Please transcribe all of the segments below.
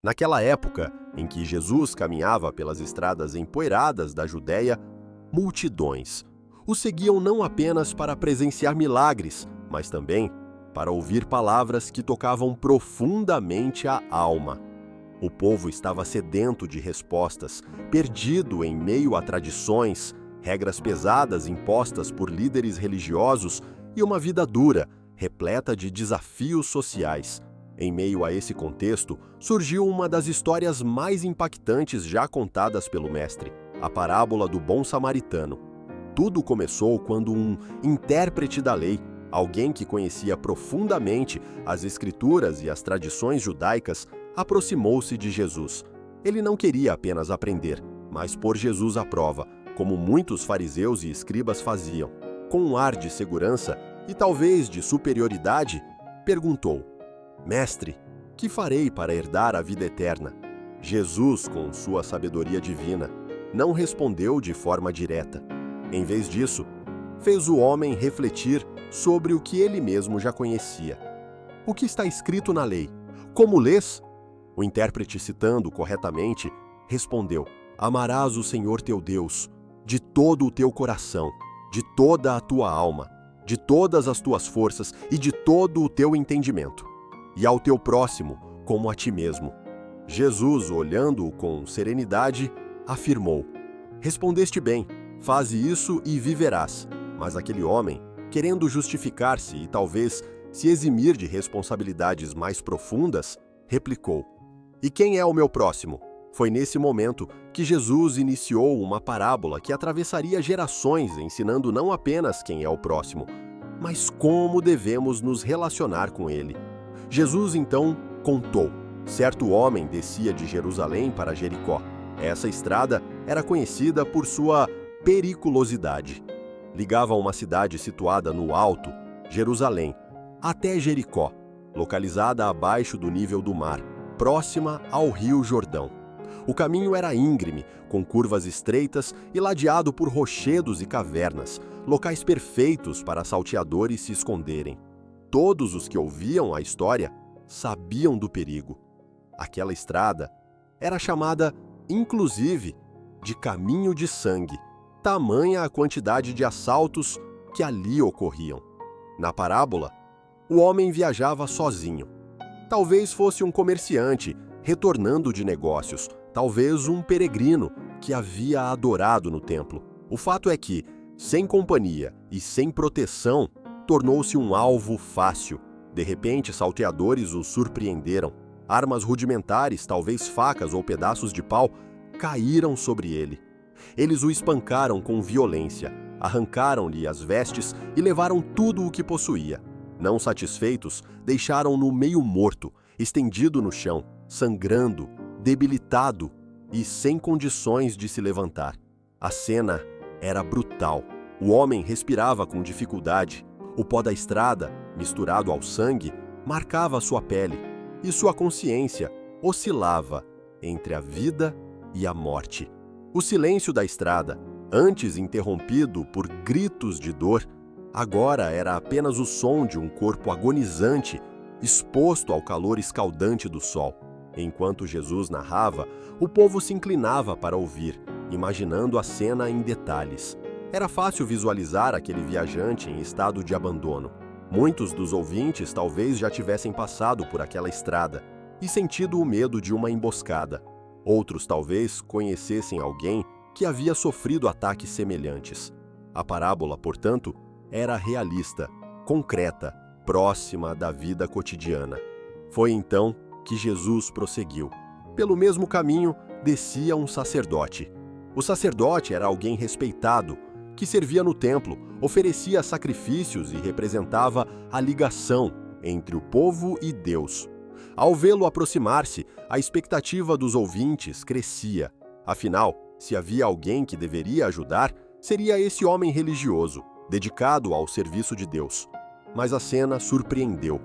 Naquela época em que Jesus caminhava pelas estradas empoeiradas da Judéia, multidões o seguiam não apenas para presenciar milagres, mas também para ouvir palavras que tocavam profundamente a alma. O povo estava sedento de respostas, perdido em meio a tradições, regras pesadas impostas por líderes religiosos e uma vida dura, repleta de desafios sociais. Em meio a esse contexto, surgiu uma das histórias mais impactantes já contadas pelo Mestre, a parábola do bom samaritano. Tudo começou quando um intérprete da lei, alguém que conhecia profundamente as escrituras e as tradições judaicas, aproximou-se de Jesus. Ele não queria apenas aprender, mas pôr Jesus à prova, como muitos fariseus e escribas faziam. Com um ar de segurança e talvez de superioridade, perguntou: Mestre, que farei para herdar a vida eterna? Jesus, com sua sabedoria divina, não respondeu de forma direta. Em vez disso, fez o homem refletir sobre o que ele mesmo já conhecia. O que está escrito na lei? Como lês? O intérprete, citando corretamente, respondeu: Amarás o Senhor teu Deus de todo o teu coração, de toda a tua alma, de todas as tuas forças e de todo o teu entendimento, e ao teu próximo como a ti mesmo. Jesus, olhando-o com serenidade, afirmou: Respondeste bem, faze isso e viverás. Mas aquele homem, querendo justificar-se e talvez se eximir de responsabilidades mais profundas, replicou: E quem é o meu próximo? Foi nesse momento que Jesus iniciou uma parábola que atravessaria gerações, ensinando não apenas quem é o próximo, mas como devemos nos relacionar com ele. Jesus então contou: certo homem descia de Jerusalém para Jericó. Essa estrada era conhecida por sua periculosidade. Ligava uma cidade situada no alto, Jerusalém, até Jericó, localizada abaixo do nível do mar, próxima ao rio Jordão. O caminho era íngreme, com curvas estreitas e ladeado por rochedos e cavernas, locais perfeitos para salteadores se esconderem. Todos os que ouviam a história sabiam do perigo. Aquela estrada era chamada, inclusive, de caminho de sangue, tamanha a quantidade de assaltos que ali ocorriam. Na parábola, o homem viajava sozinho. Talvez fosse um comerciante retornando de negócios, talvez um peregrino que havia adorado no templo. O fato é que, sem companhia e sem proteção, tornou-se um alvo fácil. De repente, salteadores o surpreenderam. Armas rudimentares, talvez facas ou pedaços de pau, caíram sobre ele. Eles o espancaram com violência, arrancaram-lhe as vestes e levaram tudo o que possuía. Não satisfeitos, deixaram-no meio morto, estendido no chão, sangrando, debilitado e sem condições de se levantar. A cena era brutal. O homem respirava com dificuldade. O pó da estrada, misturado ao sangue, marcava sua pele, e sua consciência oscilava entre a vida e a morte. O silêncio da estrada, antes interrompido por gritos de dor, agora era apenas o som de um corpo agonizante, exposto ao calor escaldante do sol. Enquanto Jesus narrava, o povo se inclinava para ouvir, imaginando a cena em detalhes. Era fácil visualizar aquele viajante em estado de abandono. Muitos dos ouvintes talvez já tivessem passado por aquela estrada e sentido o medo de uma emboscada. Outros talvez conhecessem alguém que havia sofrido ataques semelhantes. A parábola, portanto, era realista, concreta, próxima da vida cotidiana. Foi então que Jesus prosseguiu. Pelo mesmo caminho descia um sacerdote. O sacerdote era alguém respeitado, que servia no templo, oferecia sacrifícios e representava a ligação entre o povo e Deus. Ao vê-lo aproximar-se, a expectativa dos ouvintes crescia. Afinal, se havia alguém que deveria ajudar, seria esse homem religioso, dedicado ao serviço de Deus. Mas a cena surpreendeu.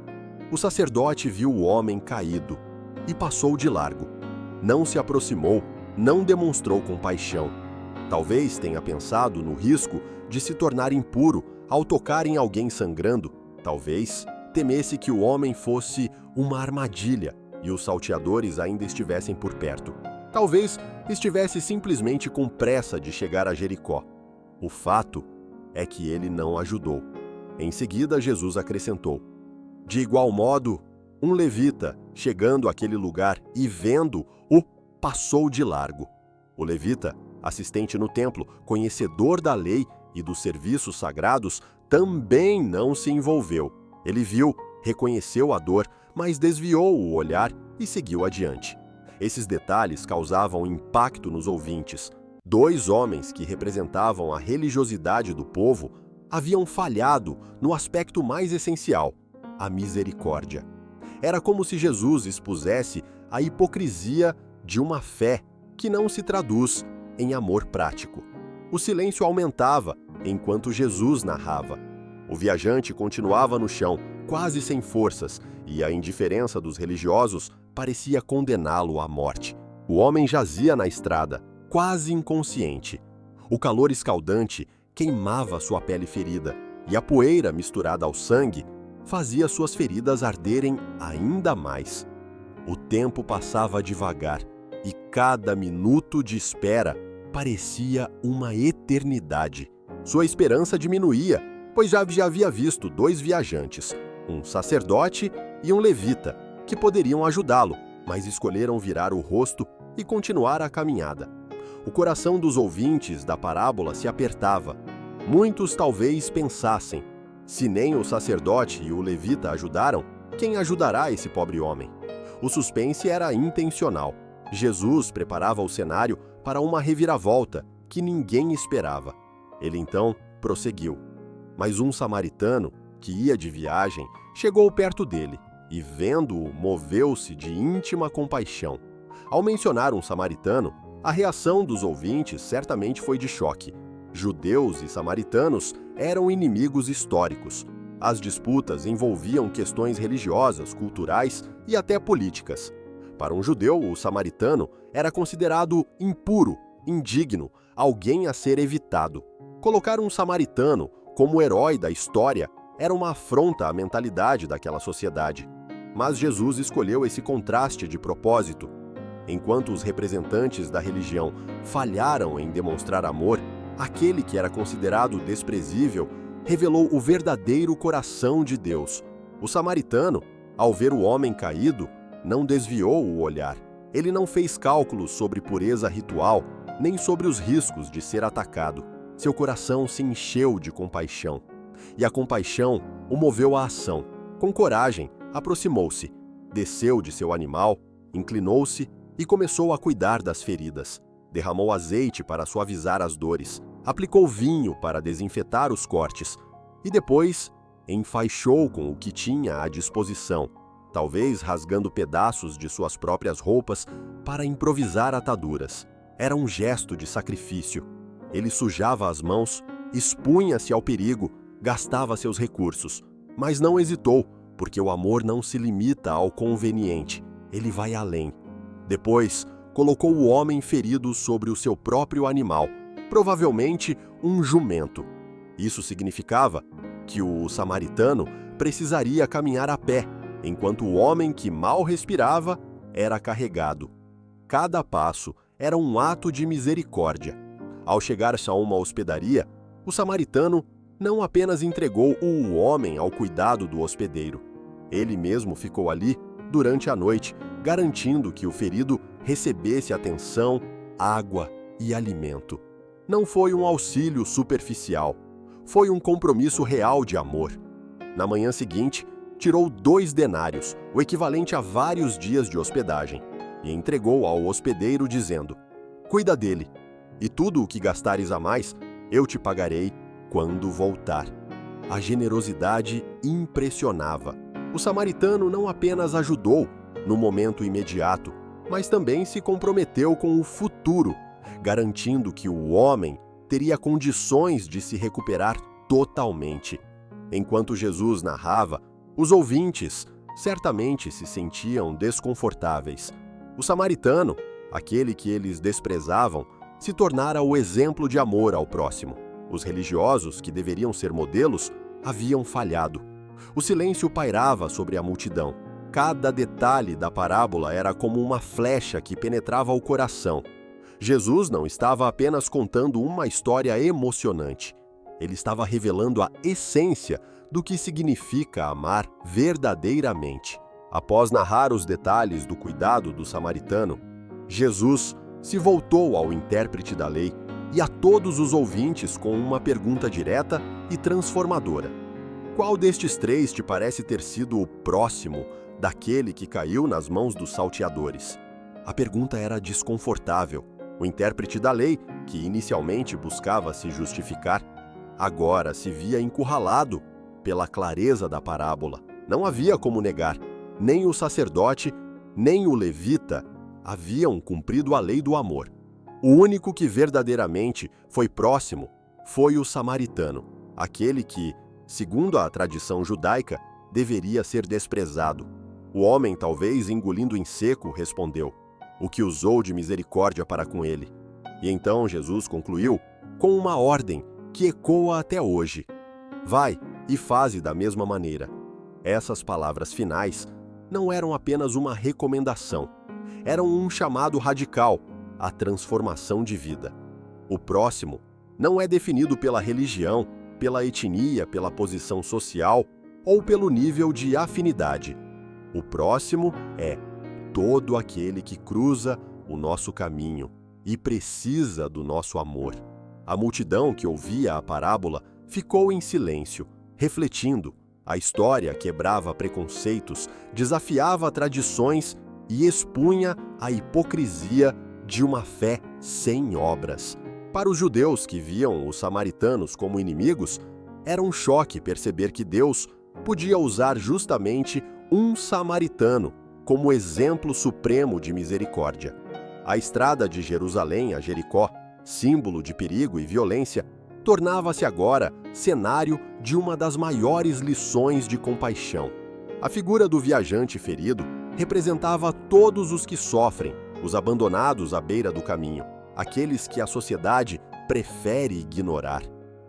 O sacerdote viu o homem caído e passou de largo. Não se aproximou, não demonstrou compaixão. Talvez tenha pensado no risco de se tornar impuro ao tocar em alguém sangrando. Talvez temesse que o homem fosse uma armadilha e os salteadores ainda estivessem por perto. Talvez estivesse simplesmente com pressa de chegar a Jericó. O fato é que ele não ajudou. Em seguida, Jesus acrescentou: de igual modo, um levita, chegando àquele lugar e vendo-o, passou de largo. O levita, assistente no templo, conhecedor da lei e dos serviços sagrados, também não se envolveu. Ele viu, reconheceu a dor, mas desviou o olhar e seguiu adiante. Esses detalhes causavam impacto nos ouvintes. Dois homens que representavam a religiosidade do povo haviam falhado no aspecto mais essencial, a misericórdia. Era como se Jesus expusesse a hipocrisia de uma fé que não se traduz em amor prático. O silêncio aumentava enquanto Jesus narrava. O viajante continuava no chão, quase sem forças, e a indiferença dos religiosos parecia condená-lo à morte. O homem jazia na estrada, quase inconsciente. O calor escaldante queimava sua pele ferida, e a poeira misturada ao sangue fazia suas feridas arderem ainda mais. O tempo passava devagar, e cada minuto de espera parecia uma eternidade. Sua esperança diminuía, pois já havia visto dois viajantes, um sacerdote e um levita, que poderiam ajudá-lo, mas escolheram virar o rosto e continuar a caminhada. O coração dos ouvintes da parábola se apertava. Muitos talvez pensassem: se nem o sacerdote e o levita ajudaram, quem ajudará esse pobre homem? O suspense era intencional. Jesus preparava o cenário para uma reviravolta que ninguém esperava. Ele então prosseguiu. Mas um samaritano, que ia de viagem, chegou perto dele e, vendo-o, moveu-se de íntima compaixão. Ao mencionar um samaritano, a reação dos ouvintes certamente foi de choque. Judeus e samaritanos eram inimigos históricos. As disputas envolviam questões religiosas, culturais e até políticas. Para um judeu, o samaritano era considerado impuro, indigno, alguém a ser evitado. Colocar um samaritano como herói da história era uma afronta à mentalidade daquela sociedade. Mas Jesus escolheu esse contraste de propósito. Enquanto os representantes da religião falharam em demonstrar amor, aquele que era considerado desprezível revelou o verdadeiro coração de Deus. O samaritano, ao ver o homem caído, não desviou o olhar. Ele não fez cálculos sobre pureza ritual, nem sobre os riscos de ser atacado. Seu coração se encheu de compaixão. E a compaixão o moveu à ação. Com coragem, aproximou-se, desceu de seu animal, inclinou-se e começou a cuidar das feridas. Derramou azeite para suavizar as dores, aplicou vinho para desinfetar os cortes e depois enfaixou com o que tinha à disposição, talvez rasgando pedaços de suas próprias roupas para improvisar ataduras. Era um gesto de sacrifício. Ele sujava as mãos, expunha-se ao perigo, gastava seus recursos, mas não hesitou, porque o amor não se limita ao conveniente, ele vai além. Depois, colocou o homem ferido sobre o seu próprio animal, provavelmente um jumento. Isso significava que o samaritano precisaria caminhar a pé, enquanto o homem que mal respirava era carregado. Cada passo era um ato de misericórdia. Ao chegar-se a uma hospedaria, o samaritano não apenas entregou o homem ao cuidado do hospedeiro. Ele mesmo ficou ali durante a noite, garantindo que o ferido recebesse atenção, água e alimento. Não foi um auxílio superficial, foi um compromisso real de amor. Na manhã seguinte, tirou 2 denários, o equivalente a vários dias de hospedagem, e entregou ao hospedeiro dizendo: cuida dele, e tudo o que gastares a mais, eu te pagarei quando voltar. A generosidade impressionava. O samaritano não apenas ajudou no momento imediato, mas também se comprometeu com o futuro, garantindo que o homem teria condições de se recuperar totalmente. Enquanto Jesus narrava, os ouvintes certamente se sentiam desconfortáveis. O samaritano, aquele que eles desprezavam, se tornara o exemplo de amor ao próximo. Os religiosos, que deveriam ser modelos, haviam falhado. O silêncio pairava sobre a multidão. Cada detalhe da parábola era como uma flecha que penetrava o coração. Jesus não estava apenas contando uma história emocionante. Ele estava revelando a essência do que significa amar verdadeiramente. Após narrar os detalhes do cuidado do samaritano, Jesus se voltou ao intérprete da lei e a todos os ouvintes com uma pergunta direta e transformadora. Qual destes três te parece ter sido o próximo daquele que caiu nas mãos dos salteadores? A pergunta era desconfortável. O intérprete da lei, que inicialmente buscava se justificar, agora se via encurralado pela clareza da parábola. Não havia como negar. Nem o sacerdote, nem o levita haviam cumprido a lei do amor. O único que verdadeiramente foi próximo foi o samaritano, aquele que, segundo a tradição judaica, deveria ser desprezado. O homem, talvez engolindo em seco, respondeu: "O que usou de misericórdia para com ele?" E então Jesus concluiu com uma ordem que ecoa até hoje: "Vai e faze da mesma maneira." Essas palavras finais não eram apenas uma recomendação, eram um chamado radical à transformação de vida. O próximo não é definido pela religião, pela etnia, pela posição social ou pelo nível de afinidade. O próximo é todo aquele que cruza o nosso caminho e precisa do nosso amor. A multidão que ouvia a parábola ficou em silêncio, refletindo. A história quebrava preconceitos, desafiava tradições e expunha a hipocrisia de uma fé sem obras. Para os judeus que viam os samaritanos como inimigos, era um choque perceber que Deus podia usar justamente um samaritano como exemplo supremo de misericórdia. A estrada de Jerusalém a Jericó, símbolo de perigo e violência, tornava-se agora cenário de uma das maiores lições de compaixão. A figura do viajante ferido representava todos os que sofrem, os abandonados à beira do caminho, aqueles que a sociedade prefere ignorar.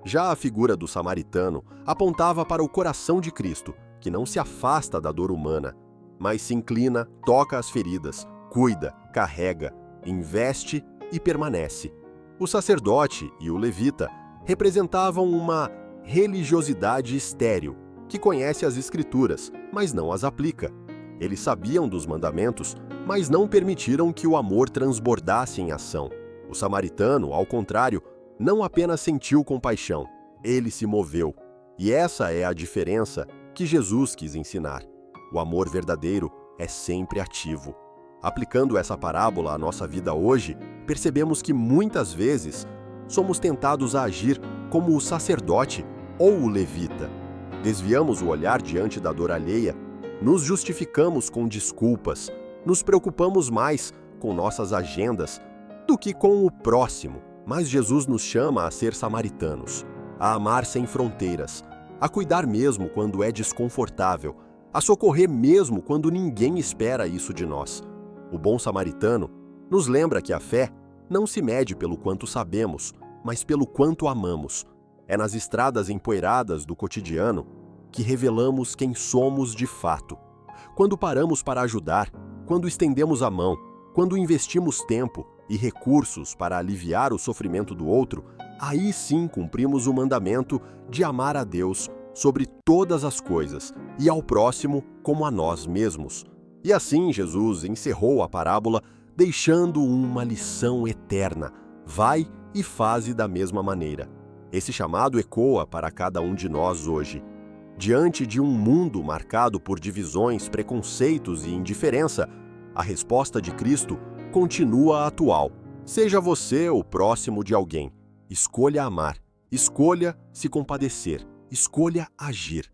Já a figura do samaritano apontava para o coração de Cristo, que não se afasta da dor humana, mas se inclina, toca as feridas, cuida, carrega, investe e permanece. O sacerdote e o levita representavam uma religiosidade estéril, que conhece as Escrituras, mas não as aplica. Eles sabiam dos mandamentos, mas não permitiram que o amor transbordasse em ação. O samaritano, ao contrário, não apenas sentiu compaixão, ele se moveu. E essa é a diferença que Jesus quis ensinar. O amor verdadeiro é sempre ativo. Aplicando essa parábola à nossa vida hoje, percebemos que muitas vezes somos tentados a agir como o sacerdote ou o levita. Desviamos o olhar diante da dor alheia, nos justificamos com desculpas, nos preocupamos mais com nossas agendas do que com o próximo. Mas Jesus nos chama a ser samaritanos, a amar sem fronteiras, a cuidar mesmo quando é desconfortável, a socorrer mesmo quando ninguém espera isso de nós. O bom samaritano nos lembra que a fé não se mede pelo quanto sabemos, mas pelo quanto amamos. É nas estradas empoeiradas do cotidiano que revelamos quem somos de fato. Quando paramos para ajudar, quando estendemos a mão, quando investimos tempo e recursos para aliviar o sofrimento do outro, aí sim cumprimos o mandamento de amar a Deus sobre todas as coisas e ao próximo como a nós mesmos. E assim Jesus encerrou a parábola deixando uma lição eterna: vai e faze da mesma maneira. Esse chamado ecoa para cada um de nós hoje. Diante de um mundo marcado por divisões, preconceitos e indiferença, a resposta de Cristo continua atual. Seja você o próximo de alguém. Escolha amar. Escolha se compadecer. Escolha agir.